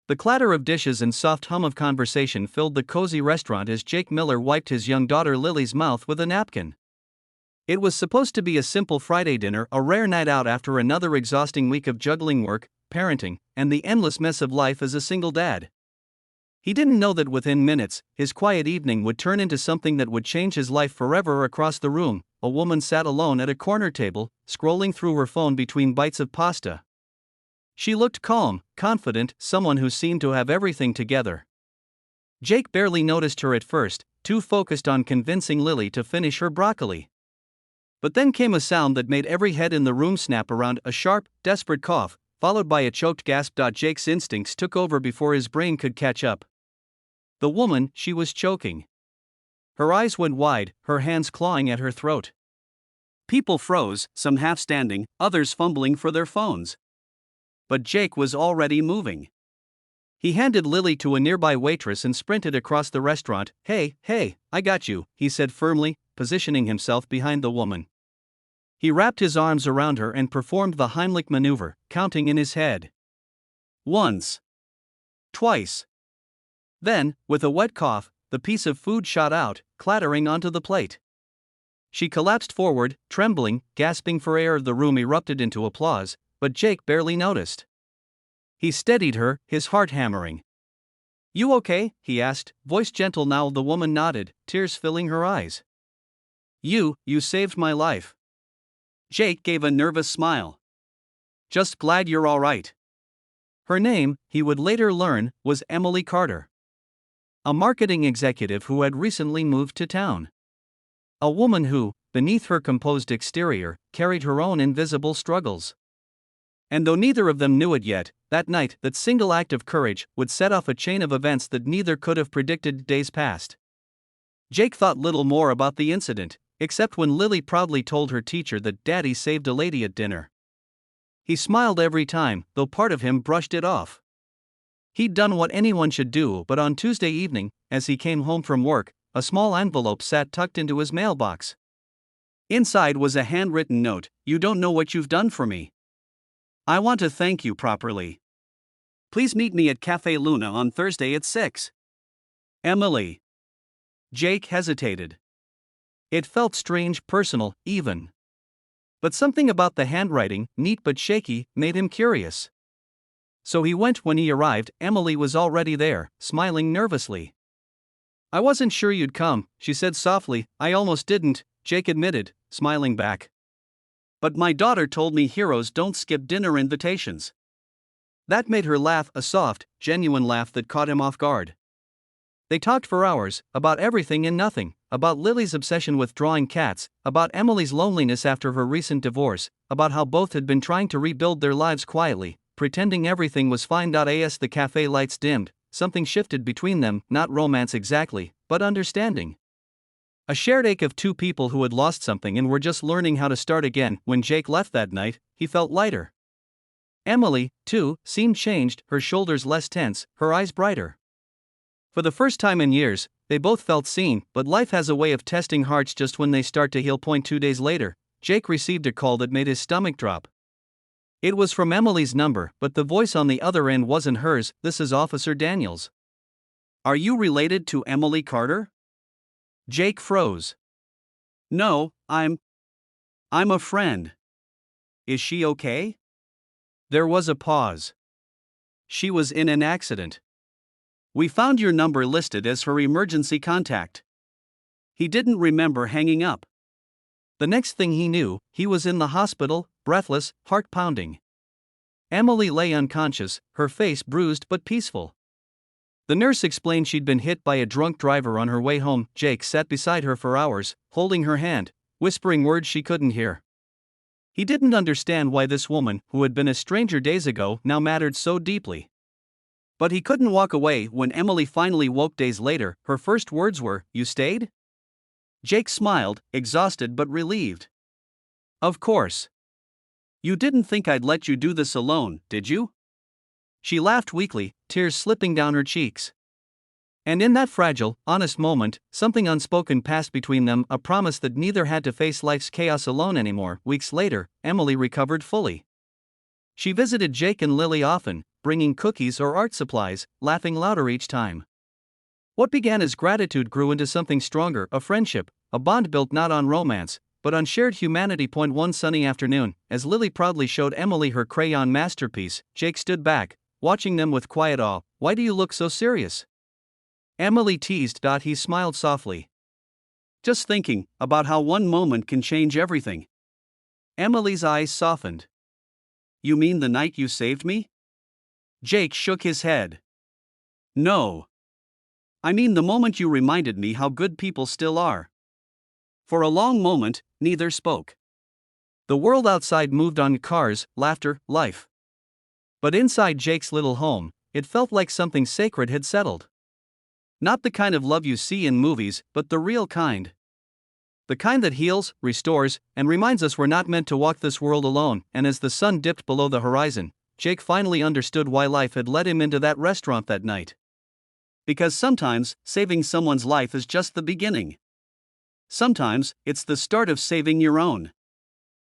The clatter of dishes and soft hum of conversation filled the cozy restaurant as Jake Miller wiped his young daughter Lily's mouth with a napkin. It was supposed to be a simple Friday dinner, a rare night out after another exhausting week of juggling work, parenting, and the endless mess of life as a single dad. He didn't know that within minutes, his quiet evening would turn into something that would change his life forever. Across the room, a woman sat alone at a corner table, scrolling through her phone between bites of pasta. She looked calm, confident, someone who seemed to have everything together. Jake barely noticed her at first, too focused on convincing Lily to finish her broccoli. But then came a sound that made every head in the room snap around, a sharp, desperate cough, followed by a choked gasp. Jake's instincts took over before his brain could catch up. The woman, she was choking. Her eyes went wide, her hands clawing at her throat. People froze, some half standing, others fumbling for their phones. But Jake was already moving. He handed Lily to a nearby waitress and sprinted across the restaurant. Hey, I got you," he said firmly, positioning himself behind the woman. He wrapped his arms around her and performed the Heimlich maneuver, counting in his head. Once. Twice. Then, with a wet cough, the piece of food shot out, clattering onto the plate. She collapsed forward, trembling, gasping for air. The room erupted into applause, but Jake barely noticed. He steadied her, his heart hammering. "You okay?" he asked, voice gentle now. The woman nodded, tears filling her eyes. You saved my life." Jake gave a nervous smile. "Just glad you're all right." Her name, he would later learn, was Emily Carter. A marketing executive who had recently moved to town. A woman who, beneath her composed exterior, carried her own invisible struggles. And though neither of them knew it yet, that night, that single act of courage, would set off a chain of events that neither could have predicted. Days passed. Jake thought little more about the incident, except when Lily proudly told her teacher that Daddy saved a lady at dinner. He smiled every time, though part of him brushed it off. He'd done what anyone should do. But on Tuesday evening, as he came home from work, a small envelope sat tucked into his mailbox. Inside was a handwritten note. "You don't know what you've done for me. I want to thank you properly. Please meet me at Café Luna on Thursday at 6. Emily." Jake hesitated. It felt strange, personal, even. But something about the handwriting, neat but shaky, made him curious. So he went. When he arrived, Emily was already there, smiling nervously. "I wasn't sure you'd come," she said softly. "I almost didn't," Jake admitted, smiling back. "But my daughter told me heroes don't skip dinner invitations." That made her laugh, a soft, genuine laugh that caught him off guard. They talked for hours, about everything and nothing, about Lily's obsession with drawing cats, about Emily's loneliness after her recent divorce, about how both had been trying to rebuild their lives quietly, pretending everything was fine. As the cafe lights dimmed, something shifted between them, not romance exactly, but understanding. A shared ache of two people who had lost something and were just learning how to start again. When Jake left that night, he felt lighter. Emily, too, seemed changed, her shoulders less tense, her eyes brighter. For the first time in years, they both felt seen. But life has a way of testing hearts just when they start to heal. 2 days later, Jake received a call that made his stomach drop. It was from Emily's number, but the voice on the other end wasn't hers. "This is Officer Daniels. Are you related to Emily Carter?" Jake froze. "No, I'm a friend." "Is she okay?" There was a pause. "She was in an accident. We found your number listed as her emergency contact." He didn't remember hanging up. The next thing he knew, he was in the hospital, breathless, heart pounding. Emily lay unconscious, her face bruised but peaceful. The nurse explained she'd been hit by a drunk driver on her way home. Jake sat beside her for hours, holding her hand, whispering words she couldn't hear. He didn't understand why this woman, who had been a stranger days ago, now mattered so deeply. But he couldn't walk away. When Emily finally woke days later, her first words were, "You stayed?" Jake smiled, exhausted but relieved. "Of course. You didn't think I'd let you do this alone, did you?" She laughed weakly, tears slipping down her cheeks. And in that fragile, honest moment, something unspoken passed between them, a promise that neither had to face life's chaos alone anymore. Weeks later, Emily recovered fully. She visited Jake and Lily often, bringing cookies or art supplies, laughing louder each time. What began as gratitude grew into something stronger, a friendship, a bond built not on romance, but on shared humanity. One sunny afternoon, as Lily proudly showed Emily her crayon masterpiece, Jake stood back, watching them with quiet awe. "Why do you look so serious?" Emily teased. He smiled softly. "Just thinking about how one moment can change everything." Emily's eyes softened. "You mean the night you saved me?" Jake shook his head. "No. I mean the moment you reminded me how good people still are." For a long moment, neither spoke. The world outside moved on: cars, laughter, life. But inside Jake's little home, it felt like something sacred had settled. Not the kind of love you see in movies, but the real kind. The kind that heals, restores, and reminds us we're not meant to walk this world alone. And as the sun dipped below the horizon, Jake finally understood why life had led him into that restaurant that night. Because sometimes, saving someone's life is just the beginning. Sometimes, it's the start of saving your own.